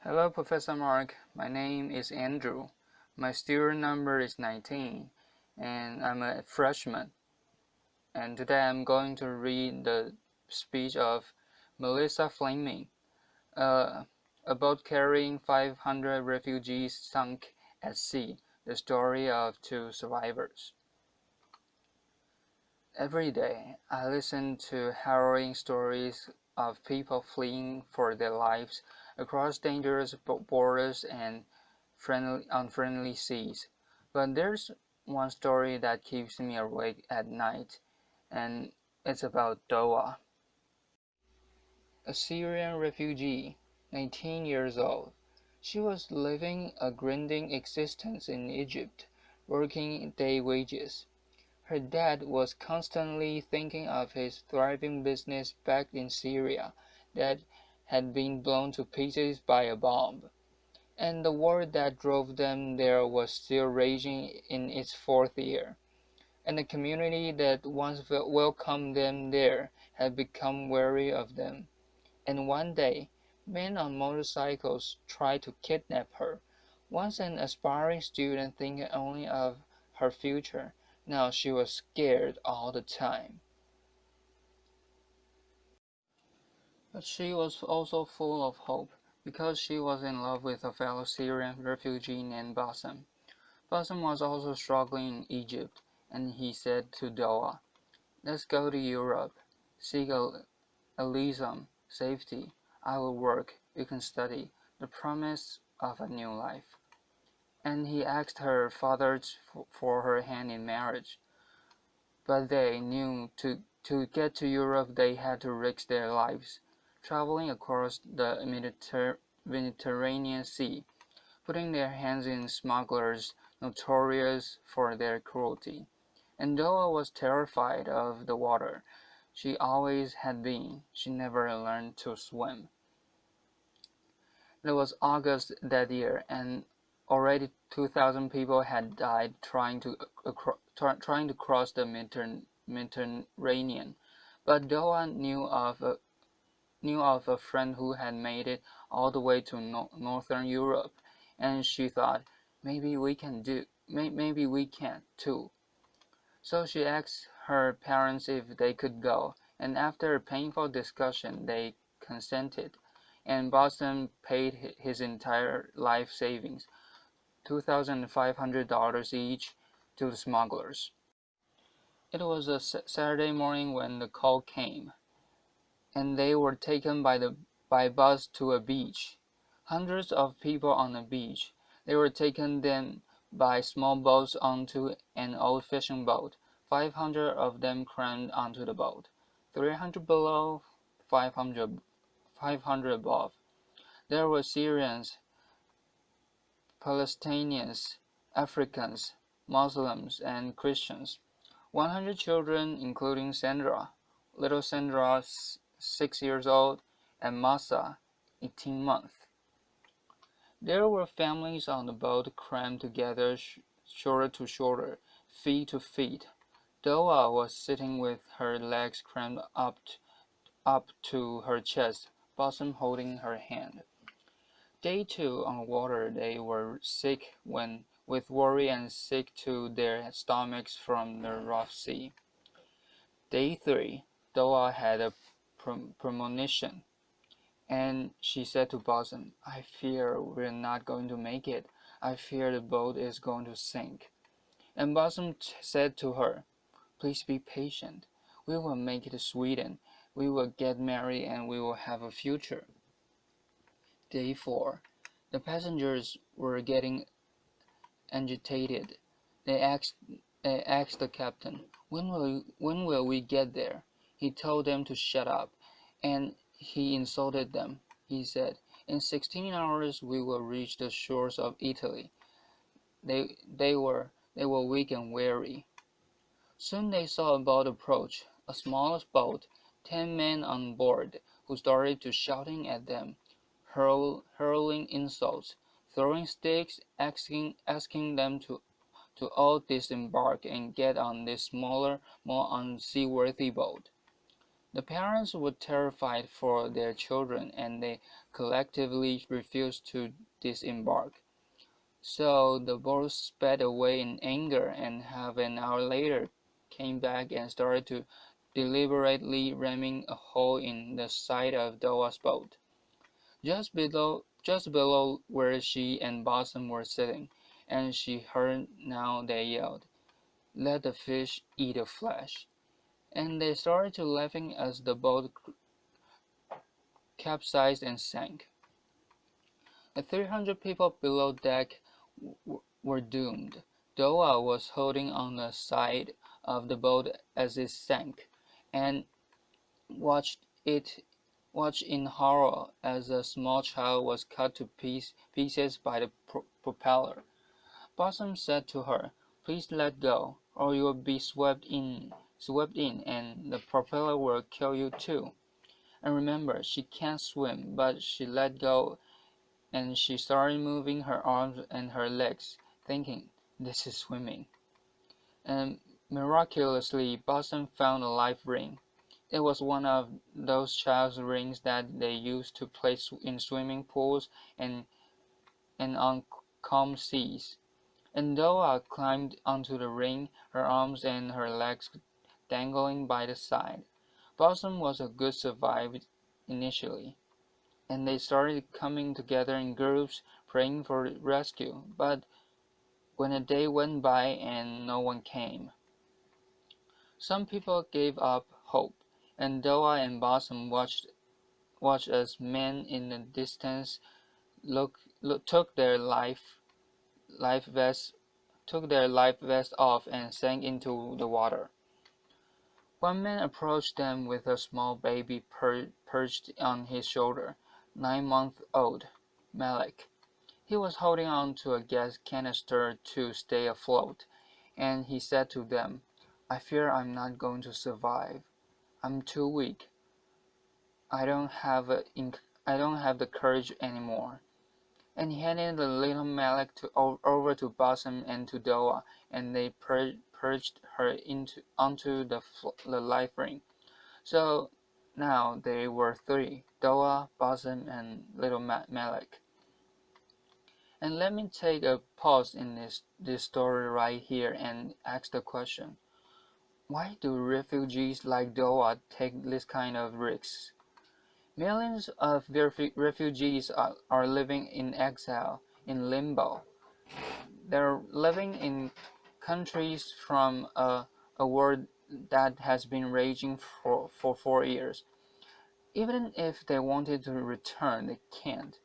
Hello, Professor Mark. My name is Andrew. My student number is 19, and I'm a freshman. And today I'm going to read the speech of Melissa Fleming uh, about carrying 500 refugees sunk at sea, the story of two survivors. Every day, I listen to harrowing stories of people fleeing for their lives across dangerous borders and unfriendly seas. But there's one story that keeps me awake at night, and it's about Doa, a Syrian refugee, 19 years old. She was living a grinding existence in Egypt, working day wages. Her dad was constantly thinking of his thriving business back in Syria that had been blown to pieces by a bomb, and the war that drove them there was still raging in its fourth year, and the community that once welcomed them there had become wary of them. And one day, men on motorcycles tried to kidnap her. Once an aspiring student thinking only of her future, now she was scared all the time. But she was also full of hope, because she was in love with a fellow Syrian refugee named Bassem. Bassem was also struggling in Egypt, and he said to Doa, "Let's go to Europe, seek Elysium, safety. I will work, you can study, the promise of a new life." And he asked her father for her hand in marriage. But they knew to get to Europe they had to risk their lives, traveling across the Mediterranean Sea, putting their hands in smugglers notorious for their cruelty. And Doa was terrified of the water. She always had been. She never learned to swim. It was August that year, and already 2,000 people had died trying to cross the Mediterranean. But Doa knew of a friend who had made it all the way to Northern Europe, and she thought, maybe we can too. So she asked her parents if they could go, and after a painful discussion they consented, and Boston paid his entire life savings, $2,500 each, to the smugglers. It was a Saturday morning when the call came, and they were taken by bus to a beach. Hundreds of people on the beach. They were taken then by small boats onto an old fishing boat. 500 of them crammed onto the boat. 300 below, 500 above. There were Syrians, Palestinians, Africans, Muslims, and Christians. 100 children, including Sandra, little Sandra, 6 years old, and Masa, 18 months. There were families on the boat crammed together, shoulder to shoulder, feet to feet. Doa was sitting with her legs crammed up to her chest, Bosom holding her hand. Day 2 on water, they were sick with worry and sick to their stomachs from the rough sea. Day 3, Doa had a premonition, and she said to Bosom, "I fear we're not going to make it. I fear the boat is going to sink." And Bosom said to her, "Please be patient. We will make it to Sweden. We will get married and we will have a future." Day 4. The passengers were getting agitated. They asked the captain, when will we get there?" He told them to shut up, and he insulted them. He said, "In 16 hours we will reach the shores of Italy." They were weak and weary. Soon they saw a boat approach, a small boat, 10 men on board, who started to shouting at them, hurling insults, throwing sticks, asking them to all disembark and get on this smaller, more unseaworthy boat. The parents were terrified for their children, and they collectively refused to disembark. So the boat sped away in anger, and half an hour later came back and started to deliberately ramming a hole in the side of Doa's boat, just below where she and Blossom were sitting, and she heard now they yelled, "Let the fish eat the flesh." And they started to laughing as the boat capsized and sank. The 300 people below deck were doomed. Doa was holding on the side of the boat as it sank, and watched it watched in horror as a small child was cut to pieces by the propeller. Blossom said to her, "Please let go, or you will be swept in, and the propeller will kill you too." And remember, she can't swim, but she let go and she started moving her arms and her legs, thinking, "This is swimming." And miraculously, Blossom found a life ring. It was one of those child's rings that they used to play in swimming pools and on calm seas. And Doa climbed onto the ring, her arms and her legs dangling by the side. Blossom was a good survivor initially, and they started coming together in groups, praying for rescue. But when a day went by and no one came, some people gave up hope, and Doa and Blossom watched as men in the distance took their life vests off and sank into the water. One man approached them with a small baby perched on his shoulder, 9-month-old Malik. He was holding on to a gas canister to stay afloat, and he said to them, "I fear I'm not going to survive. I'm too weak. I don't have the courage anymore." And he handed the little Malik over to Blossom and to Doa, and they perched her onto the life ring. So now they were three: Doa, Blossom, and little Malik. And let me take a pause in this story right here and ask the question: why do refugees like Doa take this kind of risks? Millions of refugees are living in exile, in limbo. They're living in countries from a war that has been raging for 4 years. Even if they wanted to return, they can't.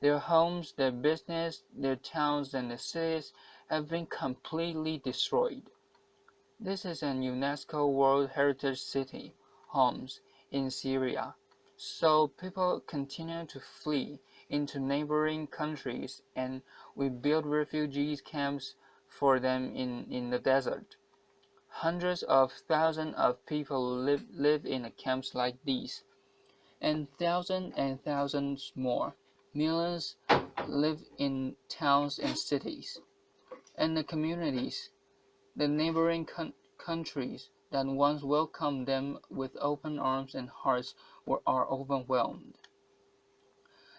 Their homes, their business, their towns, and their cities have been completely destroyed. This is an UNESCO World Heritage City, Homs, in Syria. So people continue to flee into neighboring countries, and we build refugee camps for them in the desert. Hundreds of thousands of people live in camps like these, and thousands more. Millions live in towns and cities. And the communities, the neighboring countries that once welcomed them with open arms and hearts are overwhelmed.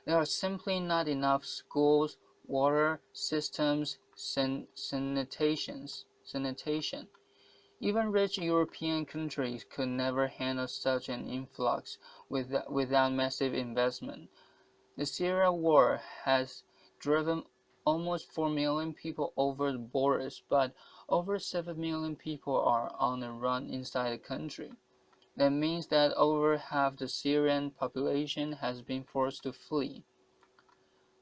There are simply not enough schools, water systems, sanitation. Even rich European countries could never handle such an influx without massive investment. The Syria war has driven almost 4 million people over the borders, but over 7 million people are on the run inside the country. That means that over half the Syrian population has been forced to flee.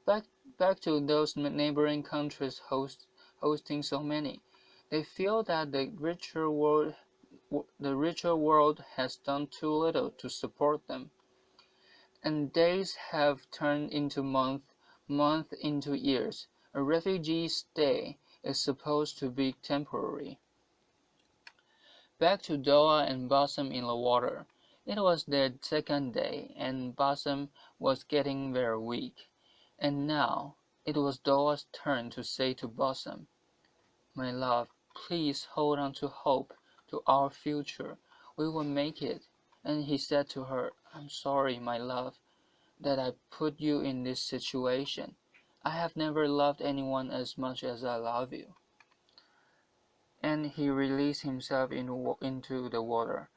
Back, back to those neighboring countries hosting so many. They feel that the richer world has done too little to support them. And days have turned into months into years. A refugee's stay is supposed to be temporary. Back to Doa and Blossom in the water. It was their second day, and Blossom was getting very weak. And now it was Doa's turn to say to Blossom, "My love, please hold on to hope, to our future. We will make it." And he said to her, "I'm sorry, my love. that I put you in this situation. I have never loved anyone as much as I love you." And he released himself into the water,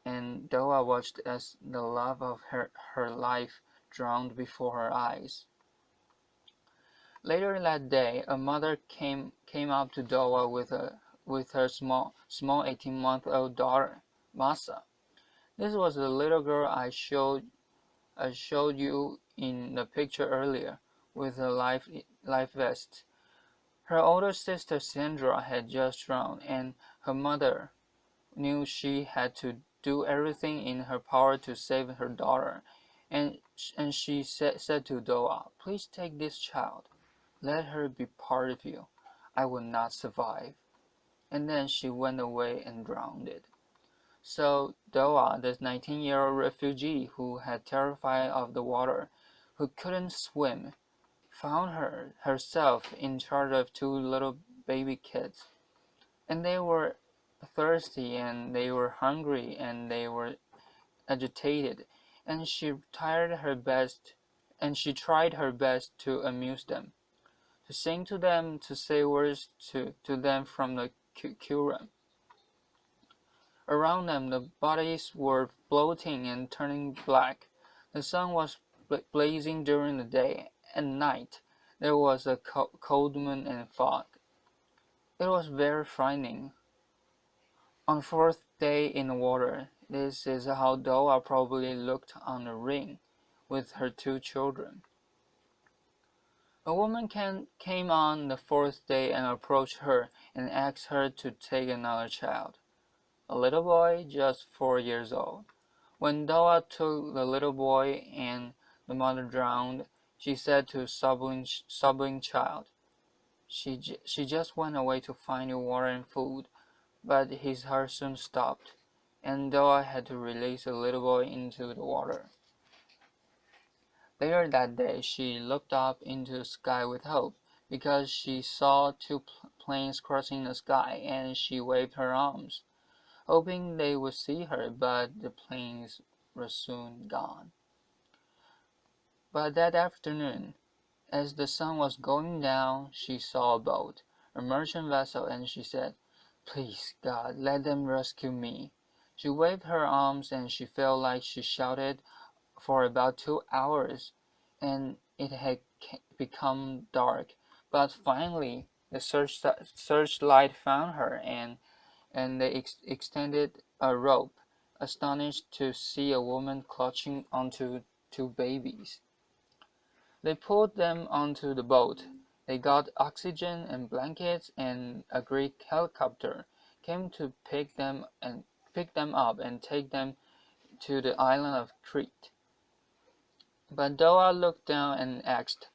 and Doa watched as the love of her life drowned before her eyes. Later that day, a mother came up to Doa with her small 18-month-old daughter, Masa. This was the little girl I showed you in the picture earlier, with a life vest. Her older sister Sandra had just drowned, and her mother knew she had to do everything in her power to save her daughter. And she said to Doa, "Please take this child. Let her be part of you. I will not survive." And then she went away and drowned. So Doa, this 19-year-old refugee who had terrified of the water, who couldn't swim, found herself in charge of two little baby kids. And they were thirsty, and they were hungry, and they were agitated, and she tried her best to amuse them, to sing to them, to say words to them from the Quran. Around them, the bodies were bloating and turning black. The sun was blazing during the day. At night, there was a cold moon and fog. It was very frightening. On fourth day in the water, this is how Doa probably looked on the ring with her two children. A woman came on the fourth day and approached her and asked her to take another child, a little boy just 4 years old. When Doa took the little boy and the mother drowned, she said to sobbing child, she just went away to find you water and food." But his heart soon stopped, and Doa had to release the little boy into the water. Later that day, she looked up into the sky with hope, because she saw two planes crossing the sky, and she waved her arms, hoping they would see her, but the planes were soon gone. But that afternoon, as the sun was going down, she saw a boat, a merchant vessel, and she said, "Please, God, let them rescue me." She waved her arms, and she felt like she shouted for about 2 hours, and it had become dark. But finally, the searchlight found her, and they extended a rope, astonished to see a woman clutching onto two babies. They pulled them onto the boat. They got oxygen and blankets, and a Greek helicopter came to pick them up and take them to the island of Crete. But Doa looked down and asked,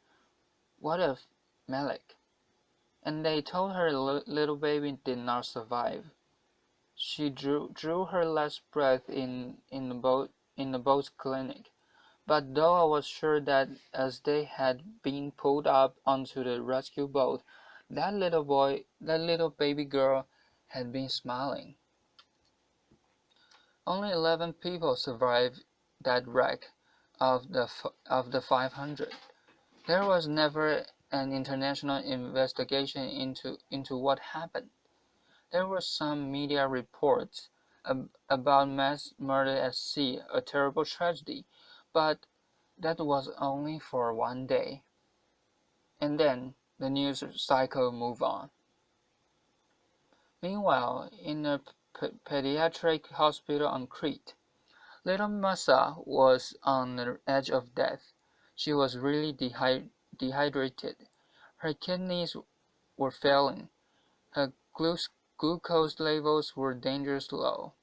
"What of Malik?" And they told her the little baby did not survive. She drew her last breath in the boat's clinic. But Doa was sure that as they had been pulled up onto the rescue boat, that little baby girl, had been smiling. Only 11 people survived that wreck of the 500. There was never an international investigation into what happened. There were some media reports about mass murder at sea, a terrible tragedy, but that was only for one day. And then the news cycle moved on. Meanwhile, in a pediatric hospital on Crete, little Masa was on the edge of death. She was really dehydrated. Her kidneys were failing. Her glucose levels were dangerously low.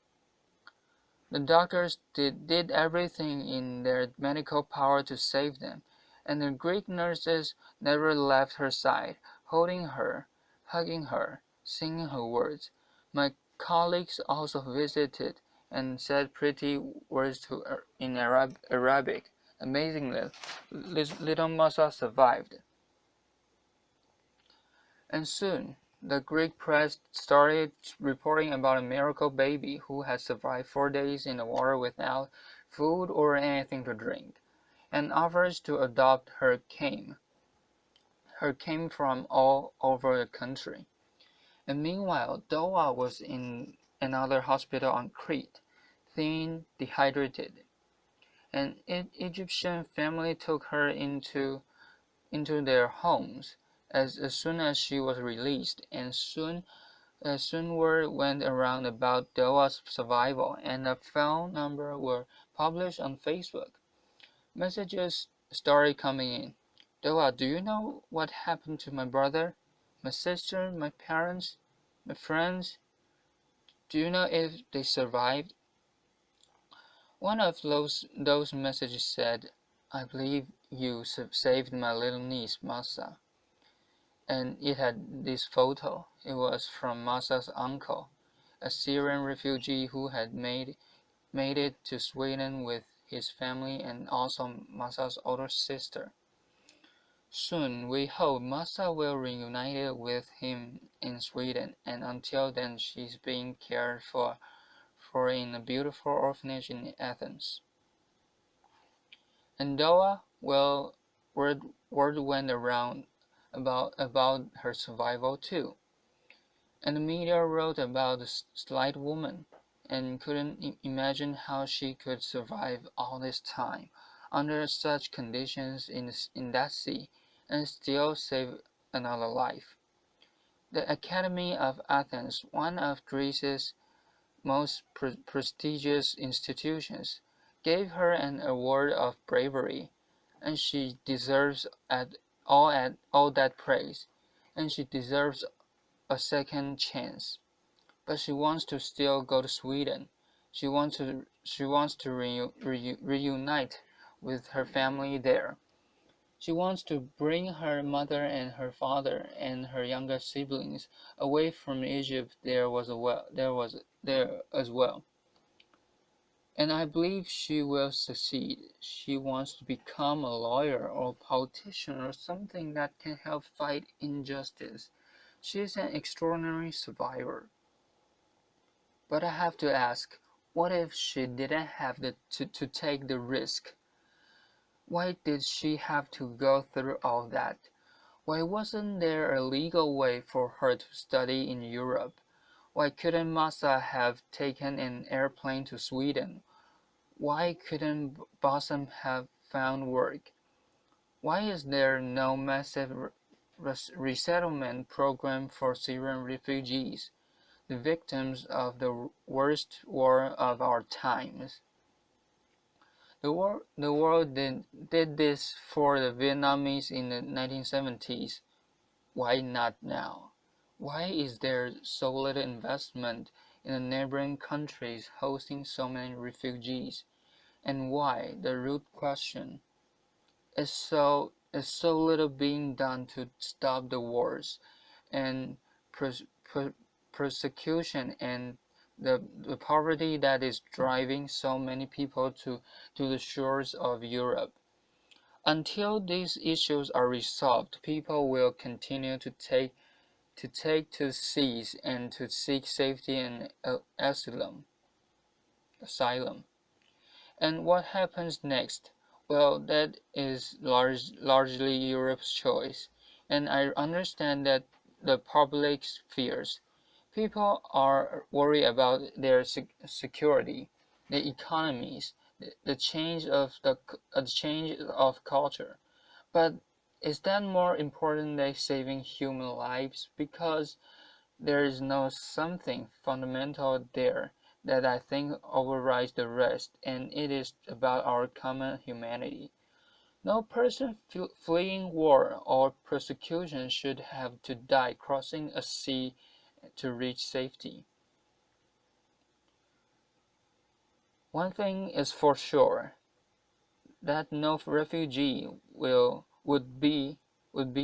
The doctors did everything in their medical power to save them, and the Greek nurses never left her side, holding her, hugging her, singing her words. My colleagues also visited and said pretty words to her in Arabic. Amazingly, little Masa survived. And soon, the Greek press started reporting about a miracle baby who had survived 4 days in the water without food or anything to drink. and offers to adopt her came from all over the country. And meanwhile, Doa was in another hospital on Crete, thin, dehydrated. An Egyptian family took her into their homes as soon as she was released, and soon word went around about Doa's survival, and a phone number were published on Facebook. Messages started coming in. Doa, do you know what happened to my brother, my sister, my parents, my friends? Do you know if they survived? One of those messages said, I believe you saved my little niece, Masa. And it had this photo. It was from Masa's uncle, a Syrian refugee who had made it to Sweden with his family and also Masa's older sister. Soon, we hope Masa will reunite with him in Sweden, and until then she's being cared for in a beautiful orphanage in Athens. And Doa, well, word went around about her survival too. And the media wrote about the slight woman and couldn't imagine how she could survive all this time under such conditions in that sea and still save another life. The Academy of Athens, one of Greece's most prestigious institutions, gave her an award of bravery, and she deserves all that praise, and she deserves a second chance. But she wants to still go to Sweden. She wants to reunite with her family there. She wants to bring her mother and her father and her younger siblings away from Egypt. There as well. And I believe she will succeed. She wants to become a lawyer or politician or something that can help fight injustice. She is an extraordinary survivor. But I have to ask, what if she didn't have to take the risk? Why did she have to go through all that? Why wasn't there a legal way for her to study in Europe? Why couldn't Masa have taken an airplane to Sweden? Why couldn't Bosom have found work? Why is there no massive resettlement program for Syrian refugees, the victims of the worst war of our times? The world did this for the Vietnamese in the 1970s. Why not now? Why is there so little investment in the neighboring countries hosting so many refugees? And why, the root question, is so little being done to stop the wars and persecution and the poverty that is driving so many people to the shores of Europe? Until these issues are resolved, people will continue to seas and to seek safety and asylum. And what happens next? Well, that is largely Europe's choice, and I understand that the public's fears. People are worried about their security, the economies, the change of culture. But is that more important than saving human lives? Because there is no something fundamental there that I think overrides the rest, and it is about our common humanity. No person fleeing war or persecution should have to die crossing a sea to reach safety. One thing is for sure, that no refugee would be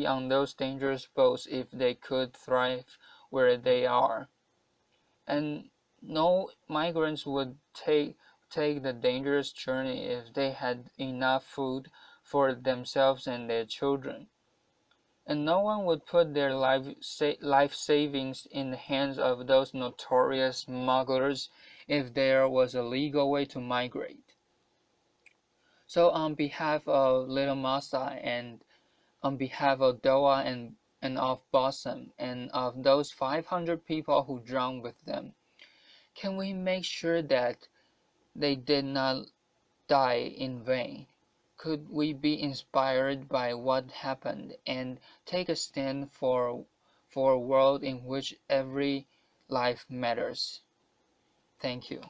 on those dangerous boats if they could thrive where they are. And no migrants would take the dangerous journey if they had enough food for themselves and their children. And no one would put their life savings in the hands of those notorious smugglers if there was a legal way to migrate. So on behalf of little Masa and on behalf of Doa and of Blossom and of those 500 people who drowned with them, can we make sure that they did not die in vain? Could we be inspired by what happened and take a stand for a world in which every life matters? Thank you.